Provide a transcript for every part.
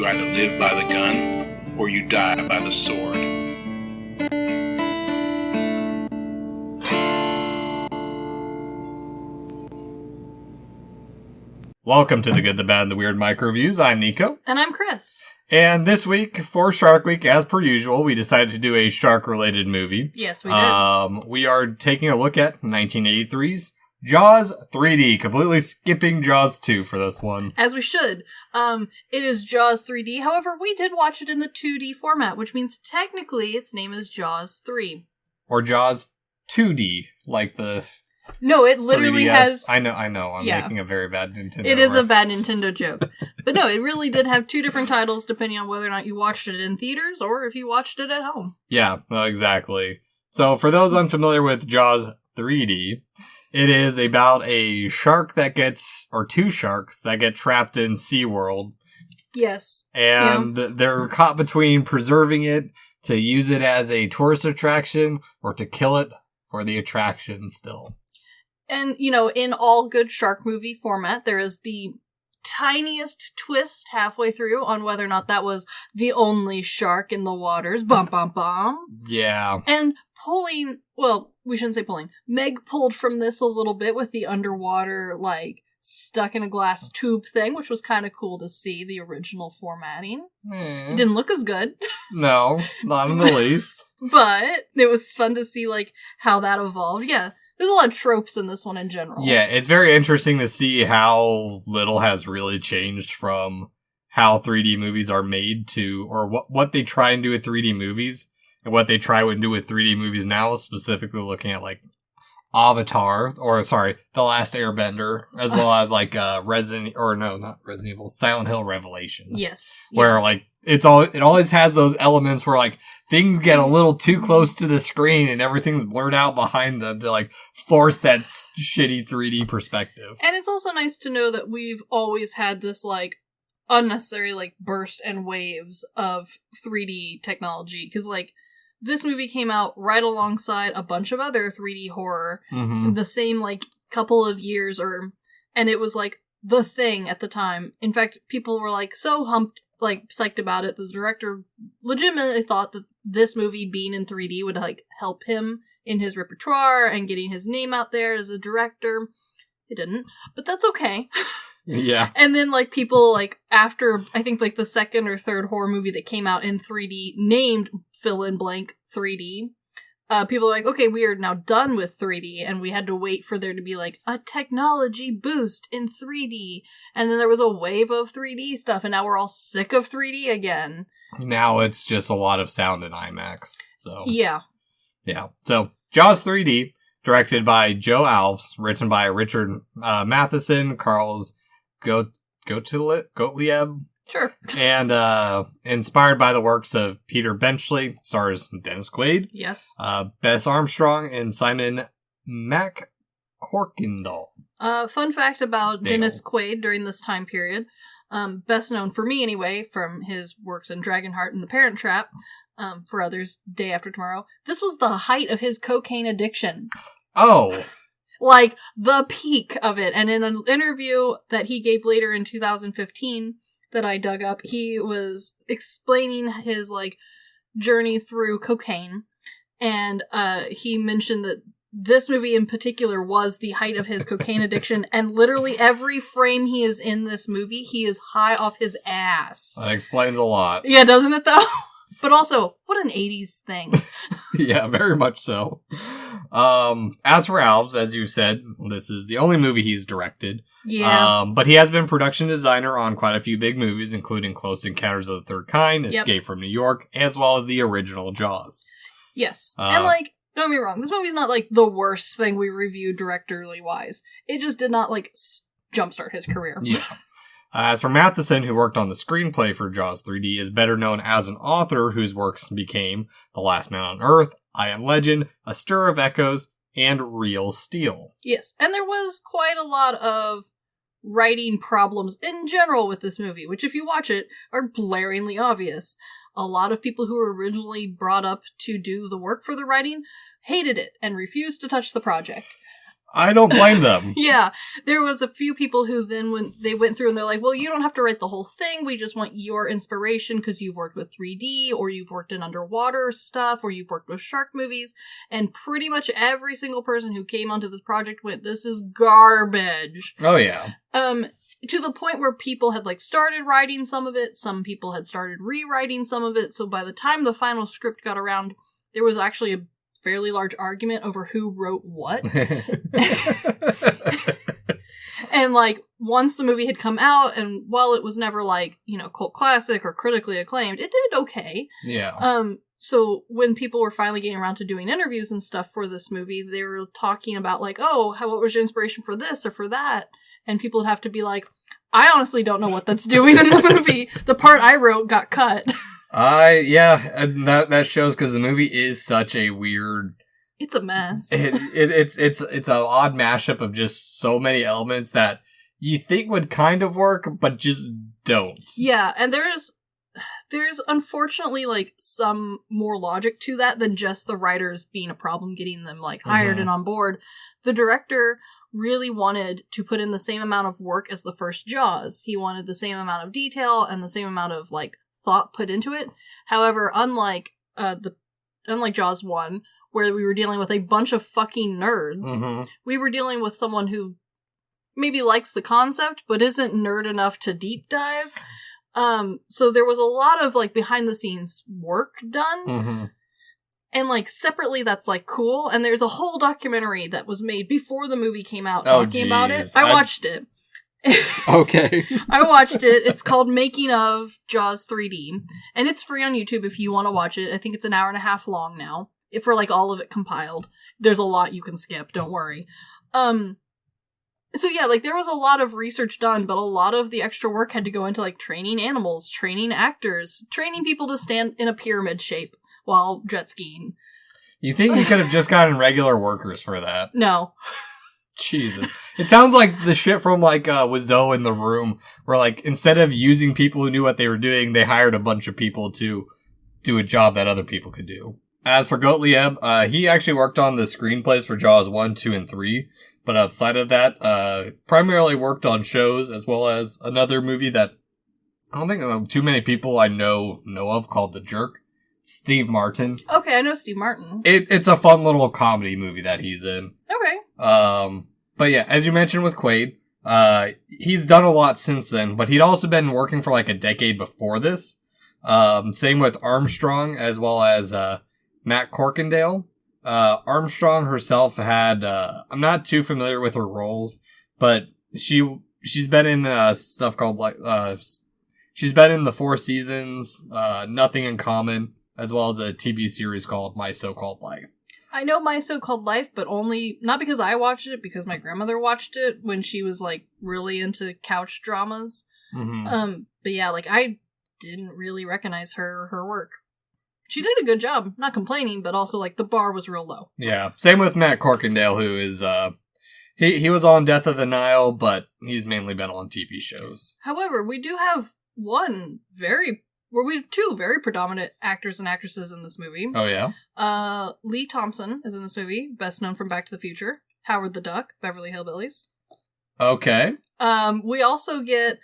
either live by the gun or you die by the sword. Welcome to the Good, the Bad, and the Weird MicroViews. I'm Nicho. And I'm Chris. And this week, for Shark Week, as per usual, we decided to do a shark-related movie. Yes, we did. We are taking a look at 1983's Jaws 3D, completely skipping Jaws 2 for this one. As we should. It is Jaws 3D. However, we did watch it in the 2D format, which means technically its name is Jaws 3. Or Jaws 2D, like the... No, it literally 3DS. has... I know. I'm making a very bad Nintendo It is reference. a bad Nintendo joke. But no, it really did have two different titles depending on whether or not you watched it in theaters or if you watched it at home. Yeah, exactly. So for those unfamiliar with Jaws 3D, it is about a shark that gets, or two sharks that get trapped in SeaWorld. Yes. And they're caught between preserving it to use it as a tourist attraction or to kill it for the attraction still. And, you know, in all good shark movie format, there is the tiniest twist halfway through on whether or not that was the only shark in the waters. Bum, bum, bum. Yeah. And pulling, well, we shouldn't say pulling. Meg pulled from this a little bit with the underwater, like, stuck in a glass tube thing, which was kind of cool to see, the original formatting. It didn't look as good. No, not in the least. But it was fun to see, like, how that evolved. Yeah. There's a lot of tropes in this one in general. Yeah, it's very interesting to see how little has really changed from how 3D movies are made to, or what they try and do with 3D movies, and what they try and do with 3D movies now, specifically looking at, like, Avatar, The Last Airbender, as well as, like, not Resident Evil, Silent Hill Revelations. Yes. Where, like, it always has those elements where, like, things get a little too close to the screen and everything's blurred out behind them to, like, force that shitty 3D perspective. And it's also nice to know that we've always had this, like, unnecessary, like, burst and waves of 3D technology. Because, like, this movie came out right alongside a bunch of other 3D horror in the same, like, couple of years, and it was, like, the thing at the time. In fact, people were, like, so psyched about it. The director legitimately thought that this movie being in 3D would, like, help him in his repertoire and getting his name out there as a director. It didn't, but that's okay. Yeah. And then, like, people, like, after, I think, like, the second or third horror movie that came out in 3D named fill-in-blank 3D, people are like, okay, we are now done with 3D, and we had to wait for there to be, like, a technology boost in 3D. And then there was a wave of 3D stuff, and now we're all sick of 3D again. Now it's just a lot of sound in IMAX, so... Yeah. Yeah. So, Jaws 3D, directed by Joe Alves, written by Richard Matheson, Carl's Gottlieb, Sure. and inspired by the works of Peter Benchley, stars Dennis Quaid, Yes. Bess Armstrong, and Simon McCorkindale. Fun fact about Dale. Dennis Quaid during this time period, best known for me anyway, from his works in Dragonheart and The Parent Trap, for others, Day After Tomorrow. This was the height of his cocaine addiction. Oh! Like, the peak of it. And in an interview that he gave later in 2015 that I dug up, he was explaining his, like, journey through cocaine. And he mentioned that this movie in particular was the height of his cocaine addiction, and literally every frame he is in this movie, he is high off his ass. That explains a lot. Yeah, doesn't it, though? But also, what an 80s thing. Yeah, very much so. As for Alves, as you said, this is the only movie he's directed. Yeah. But he has been production designer on quite a few big movies, including Close Encounters of the Third Kind, Escape from New York, as well as the original Jaws. Yes. And, like, don't get me wrong, this movie's not, like, the worst thing we reviewed directorially-wise. It just did not, like, jumpstart his career. Yeah. As for Matheson, who worked on the screenplay for Jaws 3D, is better known as an author whose works became The Last Man on Earth, I Am Legend, A Stir of Echoes, and Real Steel. Yes, and there was quite a lot of writing problems in general with this movie, which if you watch it, are blaringly obvious. A lot of people who were originally brought up to do the work for the writing hated it and refused to touch the project. I don't blame them. Yeah, there was a few people who then, when they went through and they're like, well, you don't have to write the whole thing. We just want your inspiration because you've worked with 3D or you've worked in underwater stuff or you've worked with shark movies. And pretty much every single person who came onto this project went, this is garbage. Oh, yeah. To the point where people had like started writing some of it. Some people had started rewriting some of it. So by the time the final script got around, there was actually a fairly large argument over who wrote what. And like once the movie had come out, and while it was never like, you know, cult classic or critically acclaimed, it did okay. Yeah. So when people were finally getting around to doing interviews and stuff for this movie, they were talking about like, oh, what was your inspiration for this or for that? And people would have to be like, I honestly don't know what that's doing in the movie. The part I wrote got cut. Yeah, and that shows because the movie is such a weird. It's a mess. It's an odd mashup of just so many elements that you think would kind of work, but just don't. Yeah, and there's unfortunately like some more logic to that than just the writers being a problem getting them like hired and on board. The director really wanted to put in the same amount of work as the first Jaws. He wanted the same amount of detail and the same amount of like thought put into it. However, unlike Jaws 1, where we were dealing with a bunch of fucking nerds, we were dealing with someone who maybe likes the concept, but isn't nerd enough to deep dive. So there was a lot of like behind the scenes work done. And like separately, that's like cool. And there's a whole documentary that was made before the movie came out talking about it. I watched it. Okay. I watched it. It's called Making of Jaws 3D. And it's free on YouTube if you want to watch it. I think it's an hour and a half long now. For like all of it compiled. There's a lot you can skip, don't worry. So yeah, like there was a lot of research done, but a lot of the extra work had to go into like training animals, training actors, training people to stand in a pyramid shape while jet skiing. You think you could have just gotten regular workers for that? No. Jesus. It sounds like the shit from like with Zoe in The Room, where like instead of using people who knew what they were doing, they hired a bunch of people to do a job that other people could do. As for Gottlieb, he actually worked on the screenplays for Jaws 1, 2, and 3, but outside of that, primarily worked on shows, as well as another movie that I don't think too many people I know of called The Jerk. Steve Martin. Okay, I know Steve Martin. It's a fun little comedy movie that he's in. Okay. But yeah, as you mentioned with Quaid, he's done a lot since then, but he'd also been working for like a decade before this. Same with Armstrong, as well as, Matt Corkindale. Armstrong herself had, I'm not too familiar with her roles, but she's been in, stuff called like, she's been in The Four Seasons, Nothing in Common, as well as a TV series called My So-Called Life. I know My So-Called Life, but only, not because I watched it, because my grandmother watched it when she was like really into couch dramas. But yeah, like I didn't really recognize her work. She did a good job, not complaining, but also like the bar was real low. Yeah, same with Matt Corkindale, who is he was on Death of the Nile, but he's mainly been on TV shows. However, we do have we have two very predominant actors and actresses in this movie. Oh yeah. Lee Thompson is in this movie, best known from Back to the Future. Howard the Duck, Beverly Hillbillies. Okay. We also get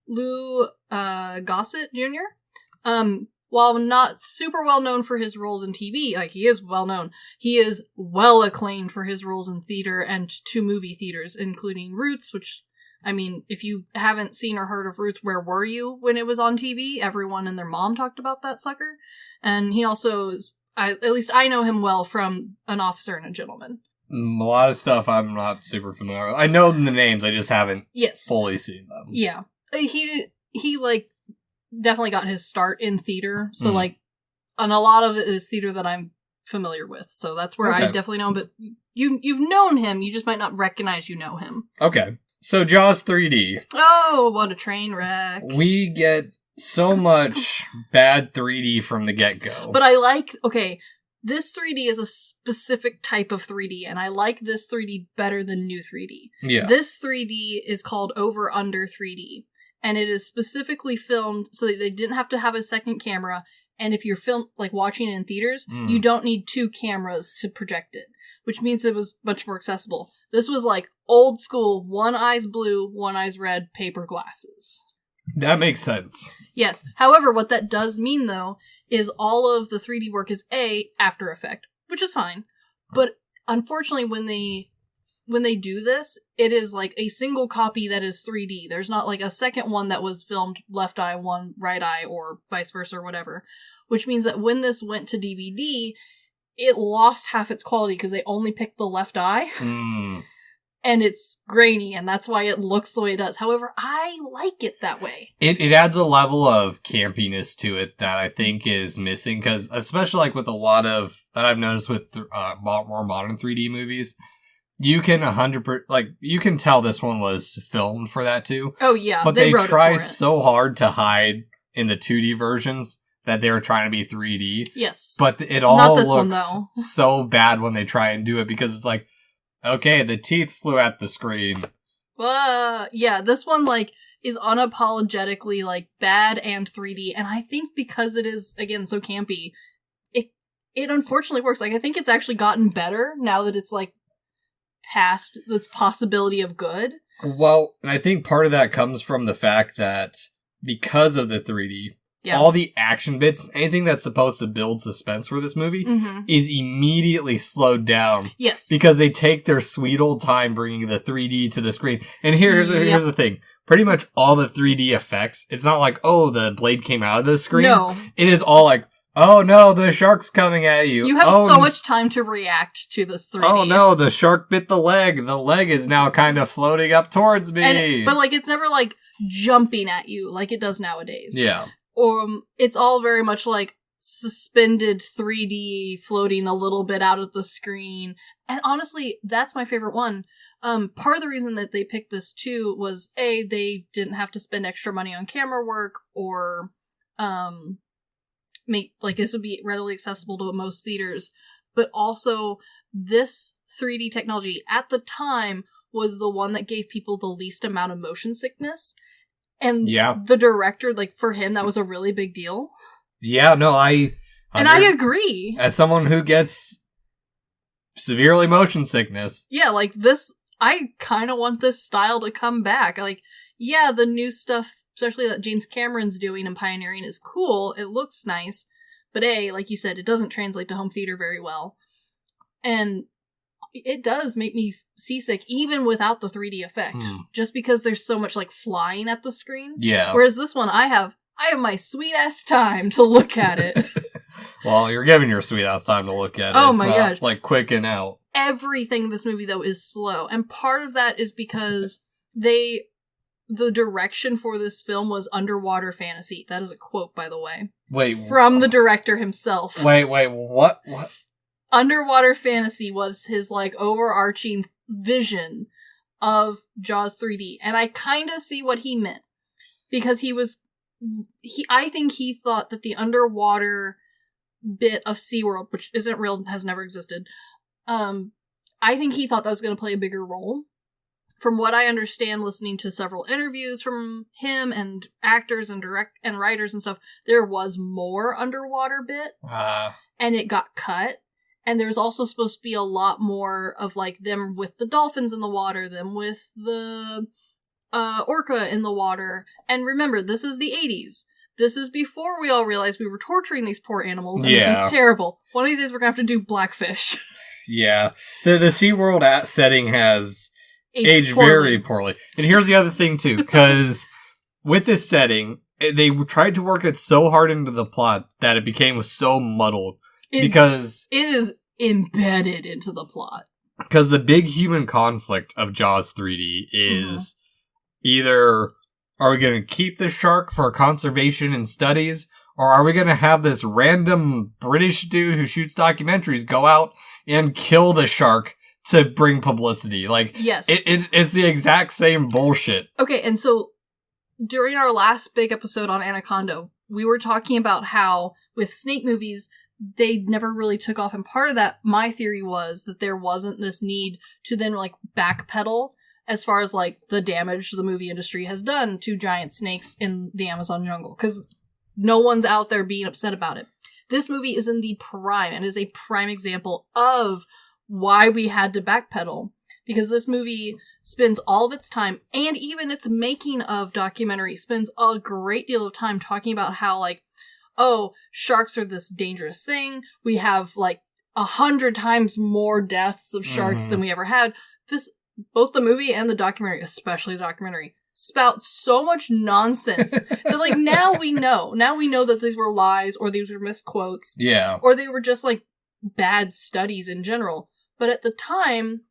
Lou Gossett Jr. While not super well known for his roles in TV, like he is well known, he is well acclaimed for his roles in theater and to movie theaters, including Roots, which, I mean, if you haven't seen or heard of Roots, where were you when it was on TV? Everyone and their mom talked about that sucker. And he also is, at least I know him well from An Officer and a Gentleman. A lot of stuff I'm not super familiar with. I know the names, I just haven't fully seen them. Yeah. He like, definitely got his start in theater, so like, and a lot of it is theater that I'm familiar with, so that's where I definitely know him, but you've known him, you just might not recognize you know him. Okay, so Jaws 3D. Oh, what a train wreck. We get so much bad 3D from the get-go. But I like, this 3D is a specific type of 3D, and I like this 3D better than new 3D. Yes. This 3D is called over-under 3D. And it is specifically filmed so that they didn't have to have a second camera. And if you're watching it in theaters, you don't need two cameras to project it. which means it was much more accessible. This was like old school, one eye's blue, one eye's red, paper glasses. That makes sense. Yes. However, what that does mean, though, is all of the 3D work is After Effect, which is fine. But unfortunately, when they do this, it is like a single copy that is 3D. There's not like a second one that was filmed left eye, one right eye, or vice versa or whatever. Which means that when this went to DVD, it lost half its quality because they only picked the left eye. And it's grainy, and that's why it looks the way it does. However, I like it that way. It adds a level of campiness to it that I think is missing, because especially like with a lot of, that I've noticed with more modern 3D movies, you can 100%, like, you can tell this one was filmed for that too. Oh yeah, but they try so hard to hide in the 2D versions that they were trying to be 3D. Yes. But it all looks so bad when they try and do it, because it's like, okay, the teeth flew at the screen. Yeah, this one, like, is unapologetically, like, bad and 3D, and I think because it is, again, so campy, it unfortunately works. Like, I think it's actually gotten better now that it's, like, past this possibility of good. Well, and I think part of that comes from the fact that because of the 3D, all the action bits, anything that's supposed to build suspense for this movie, is immediately slowed down. Yes. Because they take their sweet old time bringing the 3D to the screen. And here's the thing. Pretty much all the 3D effects, it's not like, oh, the blade came out of the screen. No. It is all like, oh no, the shark's coming at you. You have so much time to react to this 3D. Oh no, the shark bit the leg. The leg is now kind of floating up towards me. But like, it's never like jumping at you like it does nowadays. Yeah. It's all very much like suspended 3D floating a little bit out of the screen. And honestly, that's my favorite one. Part of the reason that they picked this too was they didn't have to spend extra money on camera work or, make, like, this would be readily accessible to most theaters. But also, this 3D technology at the time was the one that gave people the least amount of motion sickness. And the director, like, for him, that was a really big deal. Yeah, no, I agree. As someone who gets severely motion sickness. Yeah, like, this, I kind of want this style to come back. Like, yeah, the new stuff, especially that James Cameron's doing and pioneering, is cool. It looks nice. But like you said, it doesn't translate to home theater very well. And it does make me seasick even without the 3D effect. Just because there's so much like flying at the screen. Yeah. Whereas this one, I have my sweet ass time to look at it. Well, you're giving your sweet ass time to look at it. Oh my gosh. Like quick and out. Everything in this movie though is slow. And part of that is because the direction for this film was underwater fantasy. That is a quote, by the way. Wait. From the director himself. Wait, what? Underwater fantasy was his, like, overarching vision of Jaws 3D. And I kind of see what he meant. Because I think he thought that the underwater bit of SeaWorld, which isn't real, has never existed, I think he thought that was going to play a bigger role. From what I understand, listening to several interviews from him and actors and writers and stuff, there was more underwater bit. And it got cut. And there's also supposed to be a lot more of, like, them with the dolphins in the water, them with the orca in the water. And remember, this is the 80s. This is before we all realized we were torturing these poor animals, and this was terrible. One of these days we're going to have to do Blackfish. Yeah. The SeaWorld setting has aged very poorly. And here's the other thing, too, because with this setting, they tried to work it so hard into the plot that it became so muddled. Because it is embedded into the plot. Because the big human conflict of Jaws 3D is either, are we going to keep the shark for conservation and studies, or are we going to have this random British dude who shoots documentaries go out and kill the shark to bring publicity? Like, yes. It's the exact same bullshit. Okay, and so during our last big episode on Anaconda, we were talking about how with snake movies, they never really took off. And part of that, my theory was that there wasn't this need to then, like, backpedal as far as, like, the damage the movie industry has done to giant snakes in the Amazon jungle. Because no one's out there being upset about it. This movie is in the prime and is a prime example of why we had to backpedal. Because this movie spends all of its time, and even its making of documentary, spends a great deal of time talking about how, like, oh, sharks are this dangerous thing. We have, like, 100 times more deaths of sharks than we ever had. Both the movie and the documentary, especially the documentary, spout so much nonsense that, like, now we know that these were lies, or these were misquotes. Yeah. Or they were just, like, bad studies in general. But at the time,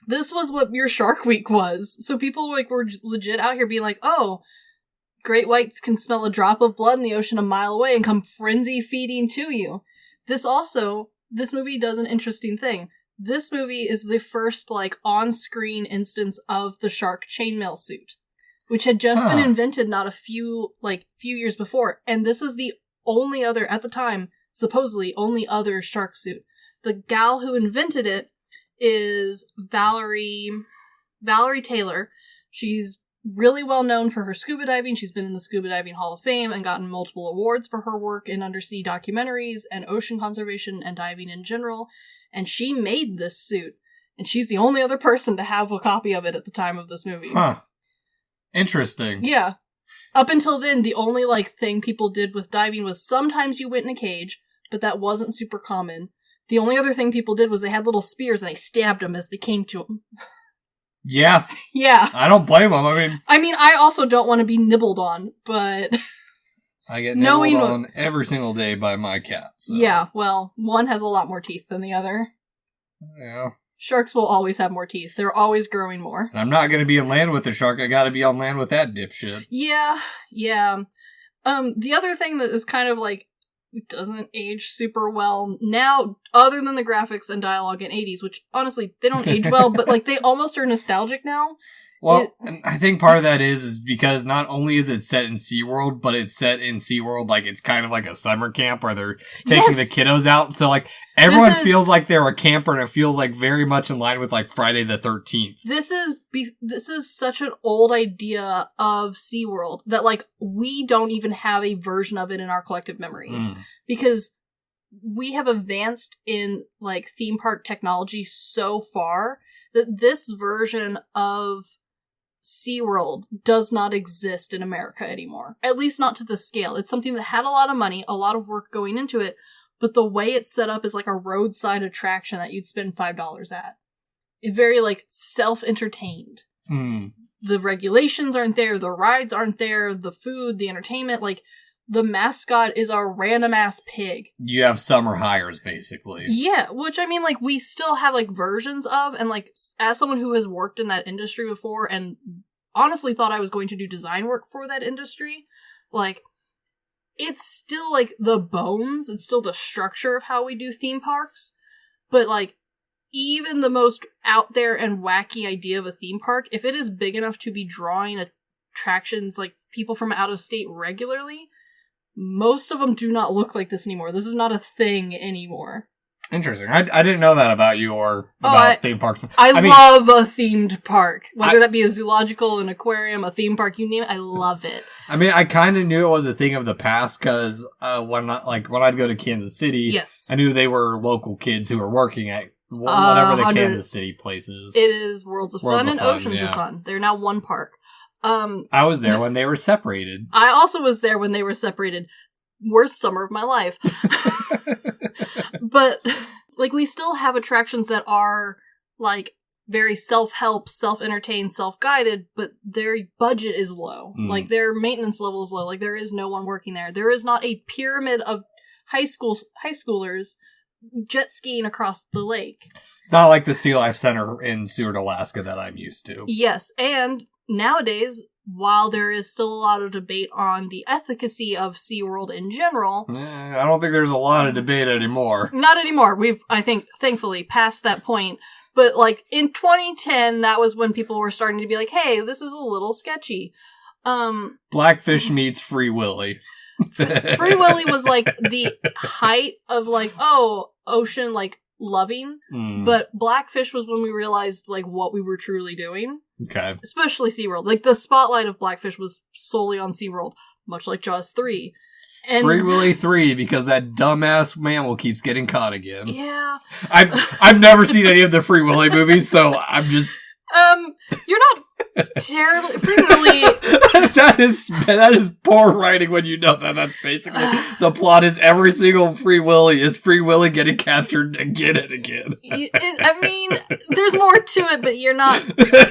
this was what your Shark Week was. So people, like, were legit out here being like, oh, great whites can smell a drop of blood in the ocean a mile away and come frenzy feeding to you. This movie does an interesting thing. This movie is the first, like, on-screen instance of the shark chainmail suit, which had just been invented not a few years before. And this is the only other, at the time, supposedly only other shark suit. The gal who invented it is Valerie Taylor. She's really well known for her scuba diving. She's been in the Scuba Diving Hall of Fame and gotten multiple awards for her work in undersea documentaries and ocean conservation and diving in general. And she made this suit. And she's the only other person to have a copy of it at the time of this movie. Huh. Interesting. Yeah. Up until then, the only, like, thing people did with diving was sometimes you went in a cage, but that wasn't super common. The only other thing people did was they had little spears and they stabbed them as they came to them. Yeah. Yeah. I don't blame them. I mean, I also don't want to be nibbled on, but I get nibbled on every single day by my cat. So. Yeah, well, one has a lot more teeth than the other. Yeah. Sharks will always have more teeth. They're always growing more. And I'm not going to be on land with the shark. I got to be on land with that dipshit. Yeah. The other thing that is kind of, like, doesn't age super well now, other than the graphics and dialogue in 80s, which, honestly, they don't age well, but, like, they almost are nostalgic now. Well, and I think part of that is because not only is it set in SeaWorld, but it's set in SeaWorld like it's kind of like a summer camp where they're taking the kiddos out. So, like, everyone feels like they're a camper, and it feels like very much in line with, like, Friday the 13th. This is such an old idea of SeaWorld that, like, we don't even have a version of it in our collective memories. Because we have advanced in, like, theme park technology so far that this version of SeaWorld does not exist in America anymore. At least not to the scale. It's something that had a lot of money, a lot of work going into it, but the way it's set up is like a roadside attraction that you'd spend $5 at. It very, like, self-entertained. The regulations aren't there, the rides aren't there, the food, the entertainment, like, the mascot is a random-ass pig. You have summer hires, basically. Yeah, which, I mean, like, we still have, like, versions of, and, like, as someone who has worked in that industry before, and honestly thought I was going to do design work for that industry, like, it's still, like, the bones, it's still the structure of how we do theme parks, but, like, even the most out there and wacky idea of a theme park, if it is big enough to be drawing attractions, like, people from out of state regularly, most of them do not look like this anymore. This is not a thing anymore. Interesting. I didn't know that about you or about theme parks. I love a themed park. Whether that be a zoological, an aquarium, a theme park, you name it, I love it. I mean, I kind of knew it was a thing of the past because when I'd go to Kansas City, I knew they were local kids who were working at whatever the Kansas City place is. It is Worlds of Fun and Oceans of Fun. They're now one park. I was there when they were separated. I also was there when they were separated. Worst summer of my life. But, like, we still have attractions that are, like, very self-help, self-entertained, self-guided, but their budget is low. Like, their maintenance level is low. Like, there is no one working there. There is not a pyramid of high schoolers jet skiing across the lake. It's not like the Sea Life Center in Seward, Alaska that I'm used to. Yes, and nowadays, while there is still a lot of debate on the efficacy of SeaWorld in general... I don't think there's a lot of debate anymore. Not anymore. We've, I think, thankfully, passed that point. But, like, in 2010, that was when people were starting to be like, hey, this is a little sketchy. Blackfish meets Free Willy. Free Willy was, like, the height of, like, ocean, like, loving. But Blackfish was when we realized, like, what we were truly doing. Okay. Especially SeaWorld. Like, the spotlight of Blackfish was solely on SeaWorld, much like Jaws 3. And Free Willy 3 because that dumbass mammal keeps getting caught again. Yeah. I've never seen any of the Free Willy movies, so I'm just... You're not terribly... Free Willy... that is poor writing when you know that that's basically... the plot is every single Free Willy is Free Willy getting captured again and again. I mean, there's more to it, but you're not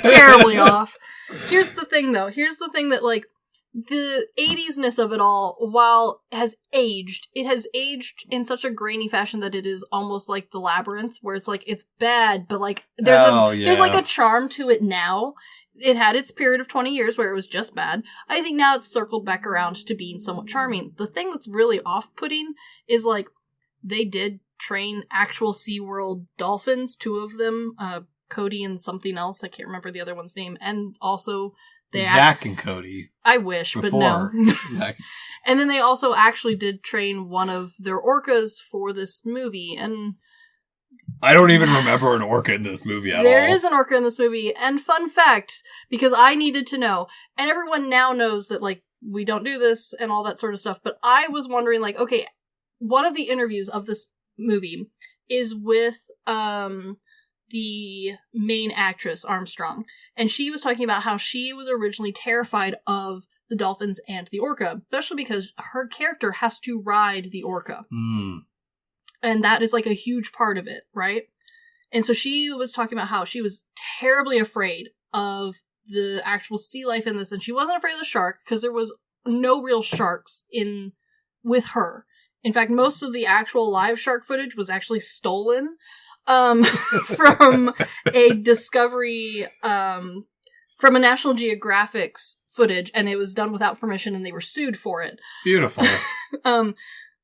terribly off. Here's the thing, though. Here's the thing that, like, the 80s-ness of it all, while it has aged in such a grainy fashion that it is almost like The Labyrinth, where it's like, it's bad, but like, there's like a charm to it now. It had its period of 20 years where it was just bad. I think now it's circled back around to being somewhat charming. The thing that's really off-putting is, like, they did train actual SeaWorld dolphins, 2 of them, Cody and something else, I can't remember the other one's name, and also... Zach and Cody. I wish, but no. Zach. And then they also actually did train one of their orcas for this movie, and... I don't even remember an orca in this movie at all. There is an orca in this movie, and fun fact, because I needed to know, and everyone now knows that, like, we don't do this and all that sort of stuff, but I was wondering, like, okay, one of the interviews of this movie is with, the main actress, Armstrong, and she was talking about how she was originally terrified of the dolphins and the orca, especially because her character has to ride the orca. And that is, like, a huge part of it, right? And so she was talking about how she was terribly afraid of the actual sea life in this, and she wasn't afraid of the shark, because there was no real sharks with her. In fact, most of the actual live shark footage was actually stolen from a Discovery, from a National Geographic's footage, and it was done without permission, and they were sued for it. Beautiful.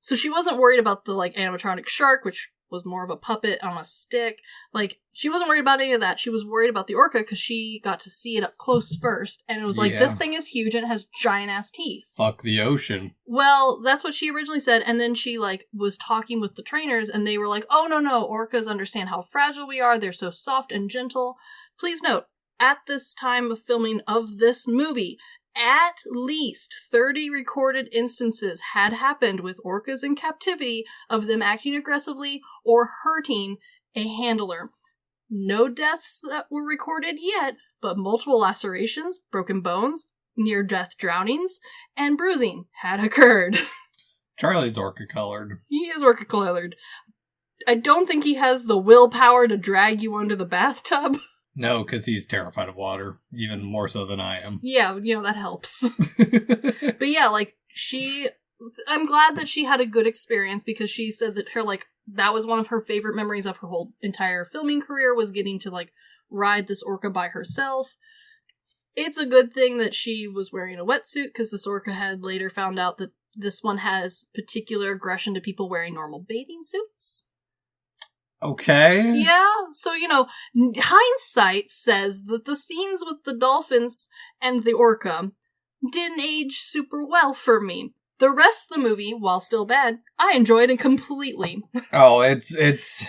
So she wasn't worried about the, like, animatronic shark, which was more of a puppet on a stick. Like, she wasn't worried about any of that. She was worried about the orca because she got to see it up close first, and it was like, this thing is huge and it has giant-ass teeth. Fuck the ocean. Well, that's what she originally said, and then she, like, was talking with the trainers, and they were like, oh, no, orcas understand how fragile we are, they're so soft and gentle. Please note, at this time of filming of this movie, at least 30 recorded instances had happened with orcas in captivity of them acting aggressively or hurting a handler. No deaths that were recorded yet, but multiple lacerations, broken bones, near-death drownings, and bruising had occurred. Charlie's orca-colored. He is orca-colored. I don't think he has the willpower to drag you under the bathtub. No, because he's terrified of water, even more so than I am. Yeah, that helps. But yeah, like, I'm glad that she had a good experience, because she said that that was one of her favorite memories of her whole entire filming career, was getting to, like, ride this orca by herself. It's a good thing that she was wearing a wetsuit, because this orca had later found out that this one has particular aggression to people wearing normal bathing suits. Okay. Yeah, so, hindsight says that the scenes with the dolphins and the orca didn't age super well for me. The rest of the movie, while still bad, I enjoyed it completely. Oh, it's... It's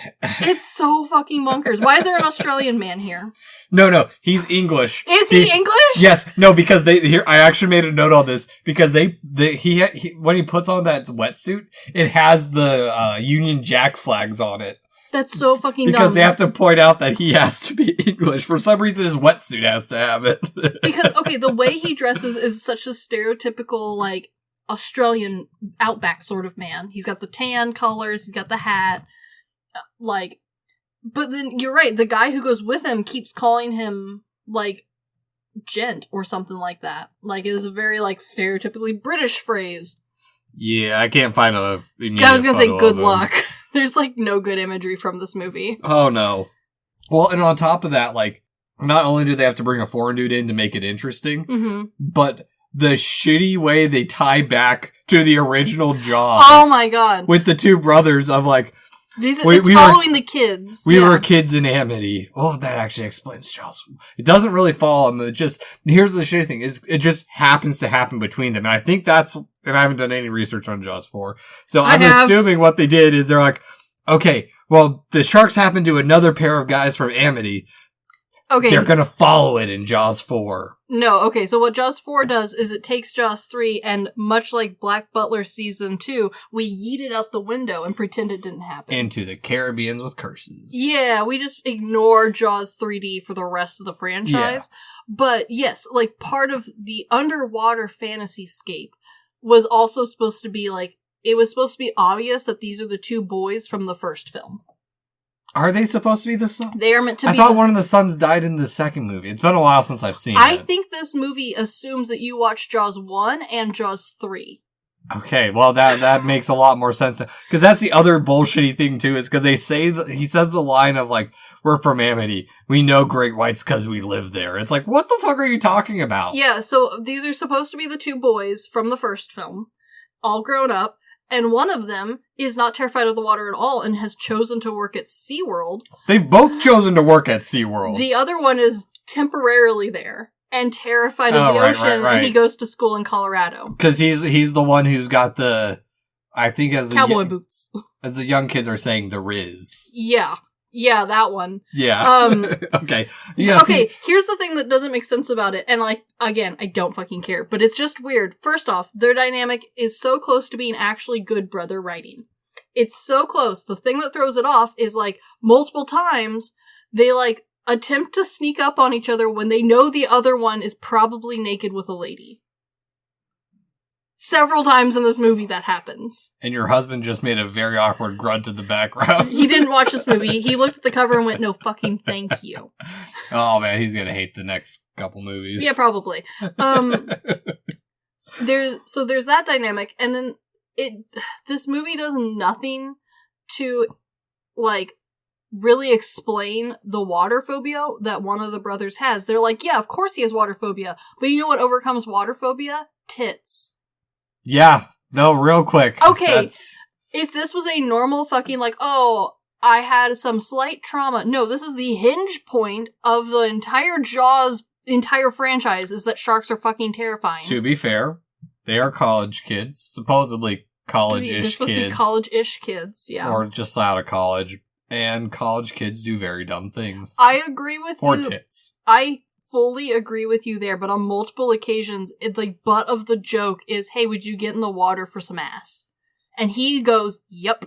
so fucking bonkers. Why is there an Australian man here? No, he's English. Is he English? Yes, no, because I actually made a note on this, because he when he puts on that wetsuit, it has the Union Jack flags on it. That's so fucking dumb. Because they have to point out that he has to be English. For some reason, his wetsuit has to have it. Because, okay, the way he dresses is such a stereotypical, like, Australian outback sort of man. He's got the tan colors, he's got the hat, like, but then you're right, the guy who goes with him keeps calling him, like, gent or something like that. Like, it is a very, like, stereotypically British phrase. Yeah, I can't find I was gonna say good luck. There's, like, no good imagery from this movie. Oh, no. Well, and on top of that, like, not only do they have to bring a foreign dude in to make it interesting, but the shitty way they tie back to the original Jaws. Oh my god. With the two brothers of, like... It's following the kids. We were kids in Amity. Oh, that actually explains Jaws. It doesn't really fall on here's the shitty thing, is it just happens to happen between them. And I think and I haven't done any research on Jaws 4. So I'm assuming what they did is they're like, okay, well, the sharks happen to another pair of guys from Amity. Okay. They're gonna follow it in Jaws 4. No, okay, so what Jaws 4 does is it takes Jaws 3, and much like Black Butler Season 2, we yeet it out the window and pretend it didn't happen. Into the Caribbeans with curses. Yeah, we just ignore Jaws 3D for the rest of the franchise. Yeah. But yes, like, part of the underwater fantasy scape was also supposed to be, like, it was supposed to be obvious that these are the two boys from the first film. Are they supposed to be the son? They are meant to be. I thought one of the sons died in the second movie. It's been a while since I've seen it. I think this movie assumes that you watched Jaws 1 and Jaws 3. Okay, well, that makes a lot more sense. Because that's the other bullshitty thing, too, is because they say, he says the line of, like, we're from Amity. We know great whites because we live there. It's like, what the fuck are you talking about? Yeah, so these are supposed to be the two boys from the first film, all grown up. And one of them is not terrified of the water at all and has chosen to work at SeaWorld. They've both chosen to work at SeaWorld. The other one is temporarily there and terrified of the ocean, and he goes to school in Colorado. Because he's the one who's got the, I think as cowboy boots. As the young kids are saying, the Riz. Yeah, that one. Yeah. Okay. Yeah. Okay, here's the thing that doesn't make sense about it. And, like, again, I don't fucking care. But it's just weird. First off, their dynamic is so close to being actually good brother writing. It's so close. The thing that throws it off is, like, multiple times, they, like, attempt to sneak up on each other when they know the other one is probably naked with a lady. Several times in this movie that happens. And your husband just made a very awkward grunt in the background. He didn't watch this movie. He looked at the cover and went, no fucking thank you. Oh man, he's gonna hate the next couple movies. Yeah, probably. There's that dynamic, and then this movie does nothing to, like, really explain the water phobia that one of the brothers has. They're like, yeah, of course he has water phobia, but you know what overcomes water phobia? Tits. Yeah. No, real quick. Okay. If this was a normal fucking, like, oh, I had some slight trauma. No, this is the hinge point of the entire Jaws entire franchise, is that sharks are fucking terrifying. To be fair, they are college kids. Supposedly college-ish kids. They're supposed to be college-ish kids, yeah. Or just out of college. And college kids do very dumb things. I agree with you. Or tits. I fully agree with you there, but on multiple occasions, the butt of the joke is, hey, would you get in the water for some ass? And he goes, yep.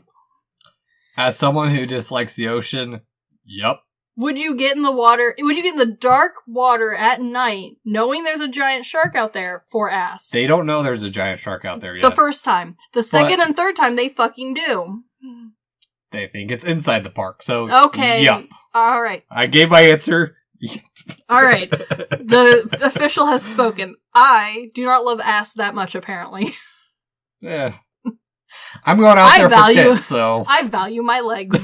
As someone who dislikes the ocean, yep. Would you get in the water, would you get in the dark water at night, knowing there's a giant shark out there, for ass? They don't know there's a giant shark out there yet. The first time. The second and third time, they fucking do. They think it's inside the park, so okay. Yep. Alright. I gave my answer. Yep. Alright. The official has spoken. I do not love ass that much, apparently. Yeah. I'm going out there for tits, so... I value my legs.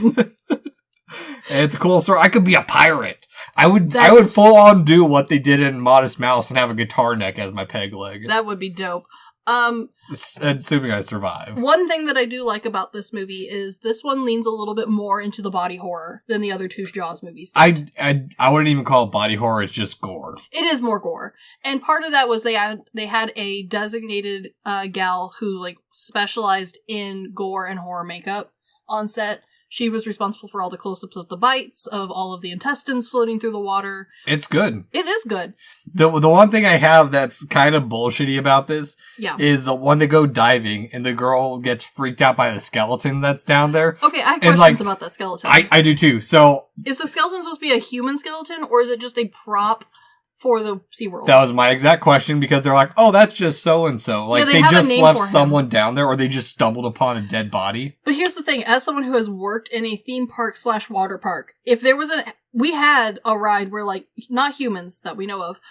It's a cool story. I could be a pirate. I would full on do what they did in Modest Mouse and have a guitar neck as my peg leg. That would be dope. Assuming I survive. One thing that I do like about this movie is this one leans a little bit more into the body horror than the other two Jaws movies did. I wouldn't even call it body horror, it's just gore. It is more gore. And part of that was they had a designated gal who, like, specialized in gore and horror makeup on set. She was responsible for all the close-ups of the bites, of all of the intestines floating through the water. It's good. It is good. The one thing I have that's kind of bullshitty about this is the one that go diving and the girl gets freaked out by the skeleton that's down there. Okay, I have questions about that skeleton. I do too. So, is the skeleton supposed to be a human skeleton, or is it just a prop for the SeaWorld? That was my exact question, because they're like, oh, that's just so-and-so. Like, they just left someone down there, or they just stumbled upon a dead body. But here's the thing, as someone who has worked in a theme park / water park, if there was we had a ride where, like, not humans that we know of,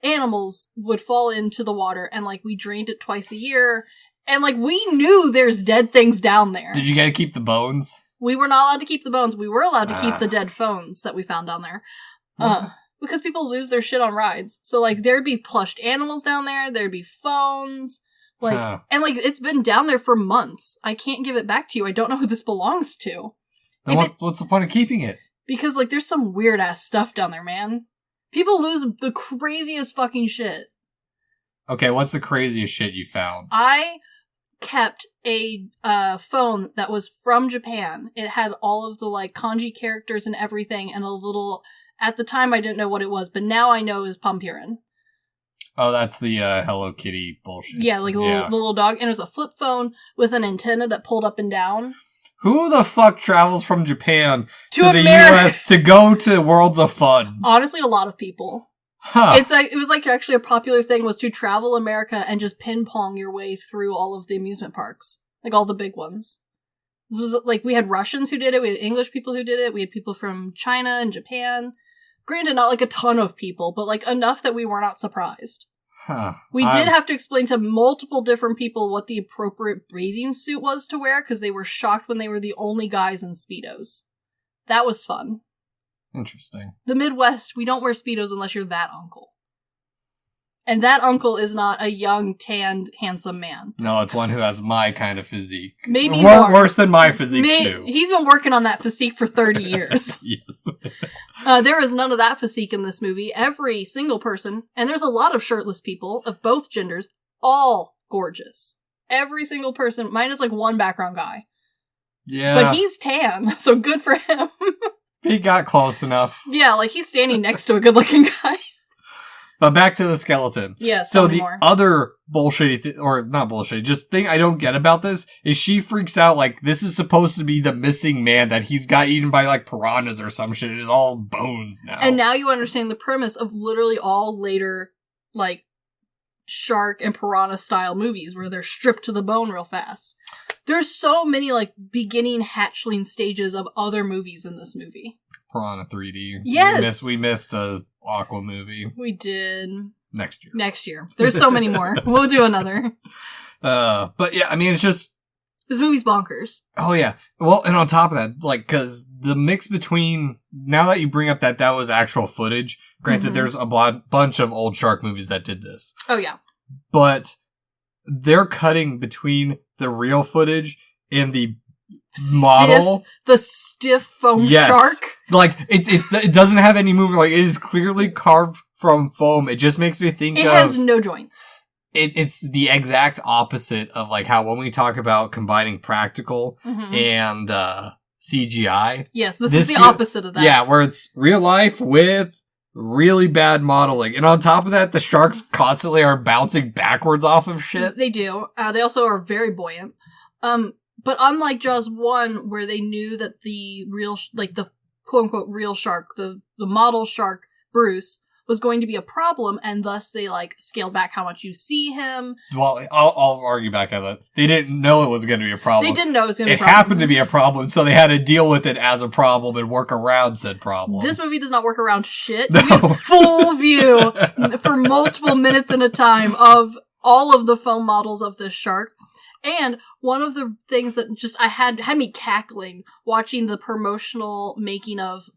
animals would fall into the water, and, like, we drained it twice a year, and, like, we knew there's dead things down there. Did you get to keep the bones? We were not allowed to keep the bones. We were allowed to keep the dead phones that we found down there. Because people lose their shit on rides. So, like, there'd be plushed animals down there, there'd be phones, like, and, like, it's been down there for months. I can't give it back to you. I don't know who this belongs to. What's the point of keeping it? Because, like, there's some weird-ass stuff down there, man. People lose the craziest fucking shit. Okay, what's the craziest shit you found? I kept a phone that was from Japan. It had all of the, like, kanji characters and everything, and a little At the time, I didn't know what it was, but now I know is Pompurin. Oh, that's the Hello Kitty bullshit. Yeah, like the little dog. And it was a flip phone with an antenna that pulled up and down. Who the fuck travels from Japan to the America? US to go to Worlds of Fun? Honestly, a lot of people. Huh. It was like actually a popular thing was to travel America and just ping pong your way through all of the amusement parks. Like all the big ones. This was like, we had Russians who did it, we had English people who did it, we had people from China and Japan. Granted, not like a ton of people, but like enough that we were not surprised. Huh. We did have to explain to multiple different people what the appropriate bathing suit was to wear, because they were shocked when they were the only guys in Speedos. That was fun. Interesting. The Midwest, we don't wear Speedos unless you're that uncle. And that uncle is not a young, tanned, handsome man. No, it's one who has my kind of physique. Maybe more. Worse than my physique, too. He's been working on that physique for 30 years. Yes. There is none of that physique in this movie. Every single person, and there's a lot of shirtless people of both genders, all gorgeous. Every single person, minus like one background guy. Yeah. But he's tan, so good for him. He got close enough. Yeah, like he's standing next to a good-looking guy. But back to the skeleton. Yeah, so the more. other bullshitty or not bullshit, just thing I don't get about this is she freaks out like this is supposed to be the missing man that he's got eaten by like piranhas or some shit. It is all bones now. And now you understand the premise of literally all later, like, shark and piranha style movies where they're stripped to the bone real fast. There's so many, like, beginning hatchling stages of other movies in this movie. Piranha 3D. Yes! We missed a Aqua movie. We did. Next year. There's so many more. We'll do another. But yeah, I mean, it's just... This movie's bonkers. Oh, yeah. Well, and on top of that, like, because the mix between... Now that you bring up that was actual footage, granted, there's a bunch of old shark movies that did this. Oh, yeah. But they're cutting between the real footage and the model. The stiff foam shark. Like, it doesn't have any movement. Like, it is clearly carved from foam. It just makes me think It has no joints. It's the exact opposite of, like, how when we talk about combining practical and CGI. Yes, this is the opposite of that. Yeah, where it's real life with really bad modeling. And on top of that, the sharks constantly are bouncing backwards off of shit. They do. They also are very buoyant. But unlike Jaws 1, where they knew that the real, the quote-unquote real shark, the model shark, Bruce, was going to be a problem, and thus they, like, scaled back how much you see him. Well, I'll argue back at that. They didn't know it was going to be a problem. They didn't know it was going to be a problem. It problem. happened to be a problem, so they had to deal with it as a problem and work around said problem. This movie does not work around shit. No. You get full view for multiple minutes at a time of all of the foam models of this shark. And one of the things that just had me cackling watching the promotional making of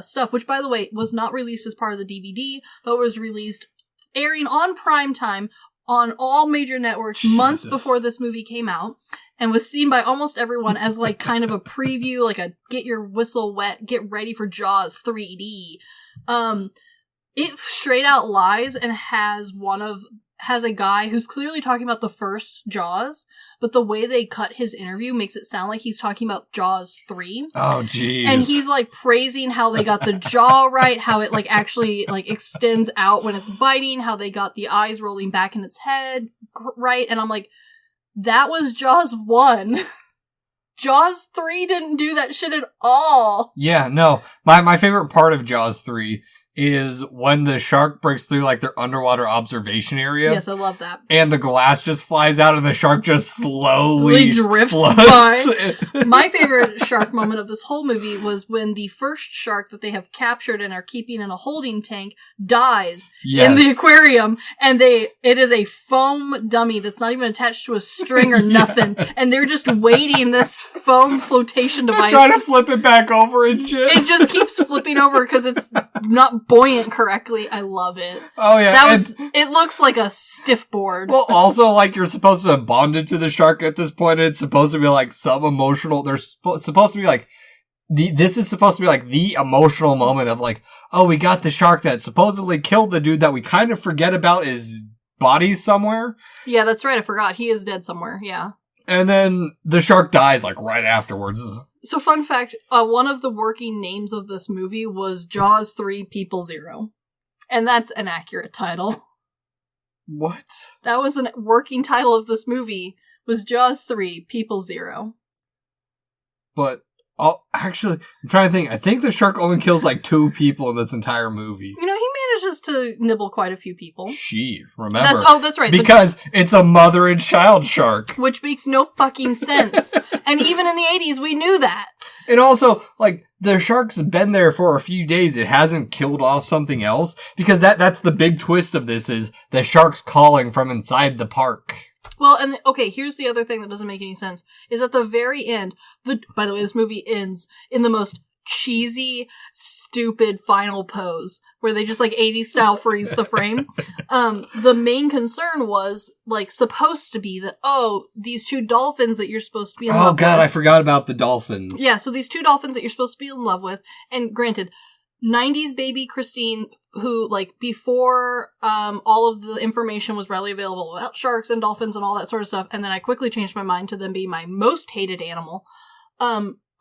stuff, which, by the way, was not released as part of the DVD, but was released airing on primetime on all major networks months before this movie came out, and was seen by almost everyone as, like, kind of a preview, like a get your whistle wet, get ready for Jaws 3D. It straight out lies and has a guy who's clearly talking about the first Jaws, but the way they cut his interview makes it sound like he's talking about Jaws 3. Oh, jeez. And he's, like, praising how they got the jaw right, how it, like, actually, like, extends out when it's biting, how they got the eyes rolling back in its head right, and I'm like, that was Jaws 1. Jaws 3 didn't do that shit at all. Yeah, no. My favorite part of Jaws 3 is when the shark breaks through, like, their underwater observation area. Yes, I love that. And the glass just flies out and the shark just slowly drifts floats. by. My favorite shark moment of this whole movie was when the first shark that they have captured and are keeping in a holding tank dies in the aquarium, and it is a foam dummy that's not even attached to a string or nothing, and they're just waiting this foam flotation device. They're trying to flip it back over and shit. It just keeps flipping over because it's not buoyant correctly. I love it. Oh yeah, it looks like a stiff board. Well, also, like, you're supposed to have bonded to the shark at this point. It's supposed to be like some emotional. There's supposed to be like this is supposed to be like the emotional moment of like, oh, we got the shark that supposedly killed the dude that we kind of forget about his body somewhere. Yeah, that's right. I forgot he is dead somewhere. Yeah. And then the shark dies, like, right afterwards. So, fun fact, one of the working names of this movie was Jaws 3 People 0. And that's an accurate title. What? That was a working title of this movie, was Jaws 3 People 0. But, actually, I'm trying to think. I think the shark only kills, like, 2 people in this entire movie. You know, he manages to nibble quite a few people. Remember. That's right. Because it's a mother and child shark. Which makes no fucking sense. And even in the 80s, we knew that. And also, like, the shark's been there for a few days. It hasn't killed off something else. Because that's the big twist of this is the shark's calling from inside the park. Well, and okay, here's the other thing that doesn't make any sense. Is at the very end, by the way, this movie ends in the most cheesy, stupid final pose where they just like 80s style freeze the frame. The main concern was like supposed to be that, these 2 dolphins that you're supposed to be in love with. Oh god, I forgot about the dolphins. Yeah, so these 2 dolphins that you're supposed to be in love with, and granted, 90s baby Christine, who, like, before all of the information was readily available about sharks and dolphins and all that sort of stuff, and then I quickly changed my mind to them being my most hated animal,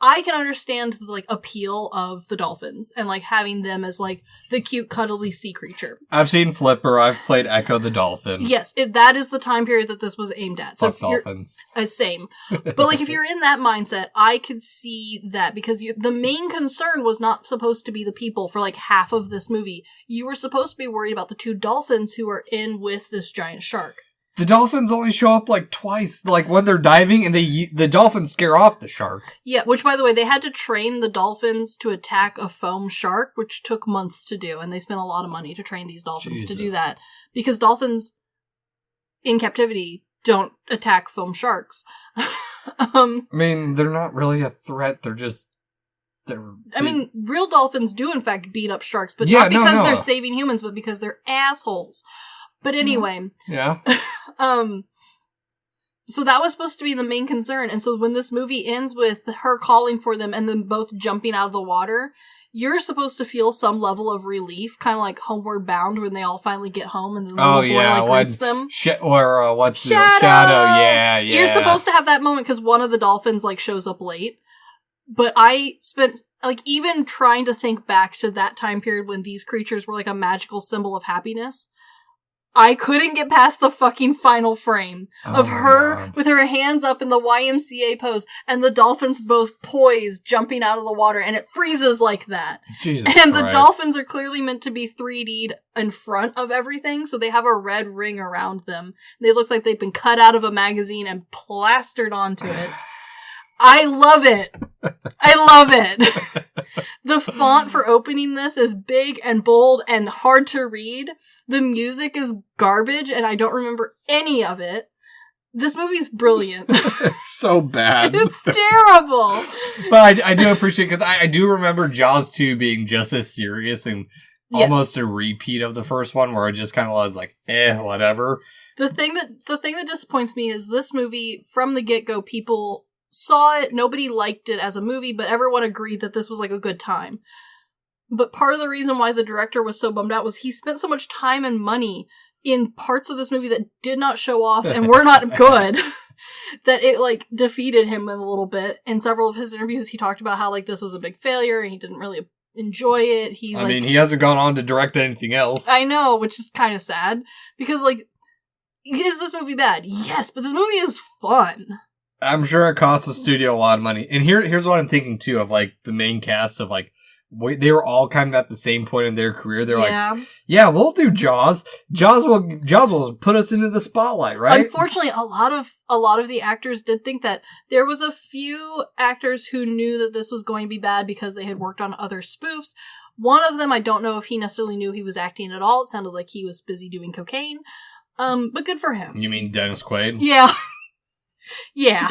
I can understand the, like, appeal of the dolphins and, like, having them as, like, the cute, cuddly sea creature. I've seen Flipper. I've played Echo the Dolphin. Yes, that is the time period that this was aimed at. So Fuck dolphins. Same. But, like, if you're in that mindset, I could see that because the main concern was not supposed to be the people for, like, half of this movie. You were supposed to be worried about the 2 dolphins who are in with this giant shark. The dolphins only show up like twice, like when they're diving, and the dolphins scare off the shark. Yeah, which, by the way, they had to train the dolphins to attack a foam shark, which took months to do, and they spent a lot of money to train these dolphins to do that. Because dolphins in captivity don't attack foam sharks. I mean, they're not really a threat, I mean, real dolphins do, in fact, beat up sharks, but not because they're saving humans, but because they're assholes. But anyway. Yeah. So that was supposed to be the main concern. And so when this movie ends with her calling for them and them both jumping out of the water, you're supposed to feel some level of relief, kind of like Homeward Bound when they all finally get home and the little boy greets them. What's Shadow? Yeah. You're supposed to have that moment because one of the dolphins like shows up late. But I spent like even trying to think back to that time period when these creatures were like a magical symbol of happiness. I couldn't get past the fucking final frame of her with her hands up in the YMCA pose and the dolphins both poised jumping out of the water and it freezes like that. Jesus and Christ. The dolphins are clearly meant to be 3D'd in front of everything, so they have a red ring around them. They look like they've been cut out of a magazine and plastered onto it. I love it. I love it. The font for opening this is big and bold and hard to read. The music is garbage and I don't remember any of it. This movie's brilliant. It's so bad. It's terrible. But I do appreciate because I do remember Jaws 2 being just as serious and almost a repeat of the first one where it just kind of was like, whatever. The thing that disappoints me is this movie, from the get-go, people saw it, nobody liked it as a movie, but everyone agreed that this was like a good time. But part of the reason why the director was so bummed out was he spent so much time and money in parts of this movie that did not show off and were not good that it like defeated him a little bit. In several of his interviews, he talked about how like this was a big failure and he didn't really enjoy it. He hasn't gone on to direct anything else. I know, which is kind of sad because like, is this movie bad? Yes, but this movie is fun. I'm sure it cost the studio a lot of money. And here's what I'm thinking, too, of, like, the main cast of, like, they were all kind of at the same point in their career. They're like, yeah, we'll do Jaws. Jaws will put us into the spotlight, right? Unfortunately, a lot of the actors did think that. There was a few actors who knew that this was going to be bad because they had worked on other spoofs. One of them, I don't know if he necessarily knew he was acting at all. It sounded like he was busy doing cocaine. But good for him. You mean Dennis Quaid? Yeah. Yeah.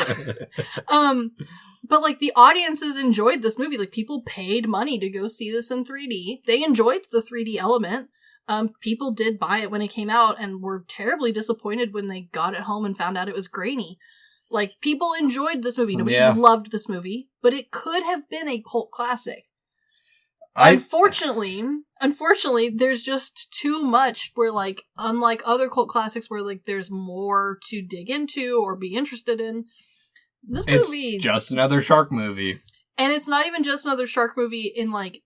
But like the audiences enjoyed this movie. Like people paid money to go see this in 3D. They enjoyed the 3D element. People did buy it when it came out and were terribly disappointed when they got it home and found out it was grainy. Like people enjoyed this movie. Nobody loved this movie, but it could have been a cult classic. Unfortunately, there's just too much where, like, unlike other cult classics where, like, there's more to dig into or be interested in, this movie... It's just another shark movie. And it's not even just another shark movie in, like,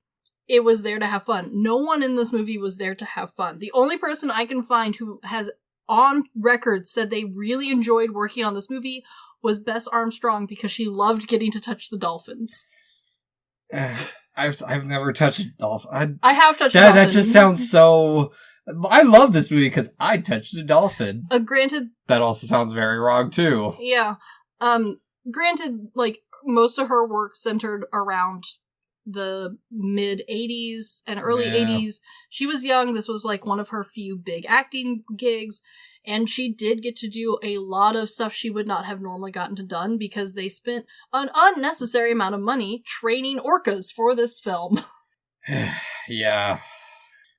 it was there to have fun. No one in this movie was there to have fun. The only person I can find who has on record said they really enjoyed working on this movie was Bess Armstrong because she loved getting to touch the dolphins. I've never touched a dolphin. I have touched a dolphin. That just sounds so... I love this movie because I touched a dolphin. Granted... That also sounds very wrong, too. Yeah. Granted, like, most of her work centered around the mid-'80s and early 80s. She was young. This was, like, one of her few big acting gigs. And she did get to do a lot of stuff she would not have normally gotten to done because they spent an unnecessary amount of money training orcas for this film. Yeah.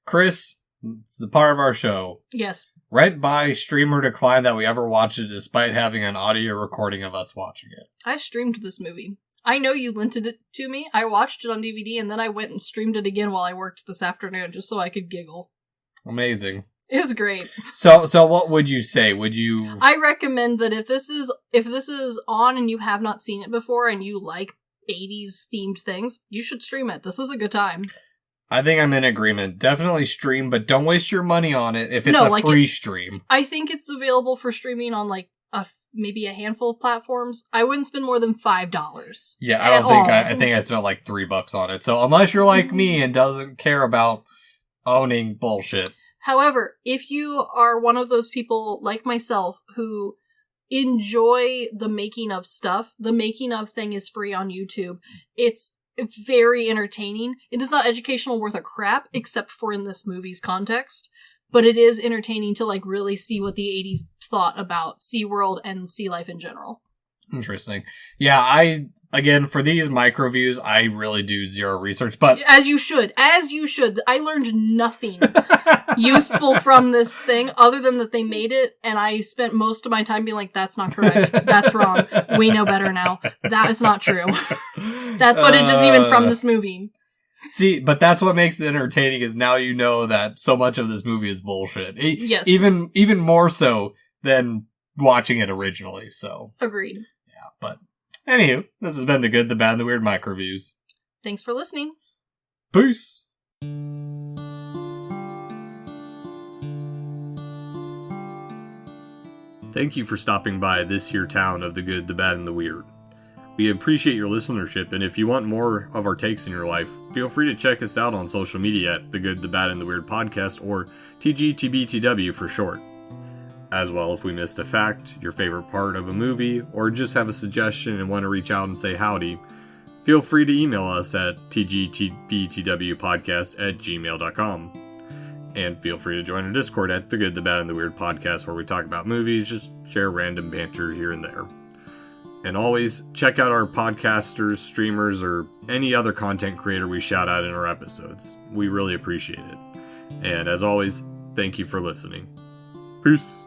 Chris, it's the part of our show. Yes. Rent, buy, stream, or decline that we ever watch it despite having an audio recording of us watching it. I streamed this movie. I know you lent it to me. I watched it on DVD and then I went and streamed it again while I worked this afternoon just so I could giggle. Amazing. It was great. So what would you say? Would you... I recommend that if this is on and you have not seen it before and you like 80s themed things, you should stream it. This is a good time. I think I'm in agreement. Definitely stream, but don't waste your money on it if it's free stream. I think it's available for streaming on like maybe a handful of platforms. I wouldn't spend more than $5. Yeah, I think I spent like $3 on it. So unless you're like me and doesn't care about owning bullshit. However, if you are one of those people like myself who enjoy the making of stuff, the making of thing is free on YouTube. It's very entertaining. It is not educational worth a crap, except for in this movie's context. But it is entertaining to like really see what the 80s thought about SeaWorld and sea life in general. Interesting. Yeah, again, for these MicroViews, I really do zero research, but... As you should. I learned nothing useful from this thing, other than that they made it, and I spent most of my time being like, that's not correct. That's wrong. We know better now. That is not true. That footage isn't even from this movie. See, but that's what makes it entertaining, is now you know that so much of this movie is bullshit. Yes. Even more so than watching it originally, so... Agreed. Yeah, but... Anywho, this has been the Good, the Bad, and the Weird MicroViews. Thanks for listening. Peace! Thank you for stopping by this here town of the Good, the Bad, and the Weird. We appreciate your listenership, and if you want more of our takes in your life, feel free to check us out on social media at The Good, the Bad, and the Weird Podcast, or TGTBTW for short. As well, if we missed a fact, your favorite part of a movie, or just have a suggestion and want to reach out and say howdy, feel free to email us at tgtbtwpodcast@gmail.com. And feel free to join our Discord at The Good, the Bad, and the Weird Podcast, where we talk about movies, just share random banter here and there. And always, check out our podcasters, streamers, or any other content creator we shout out in our episodes. We really appreciate it. And as always, thank you for listening. Peace!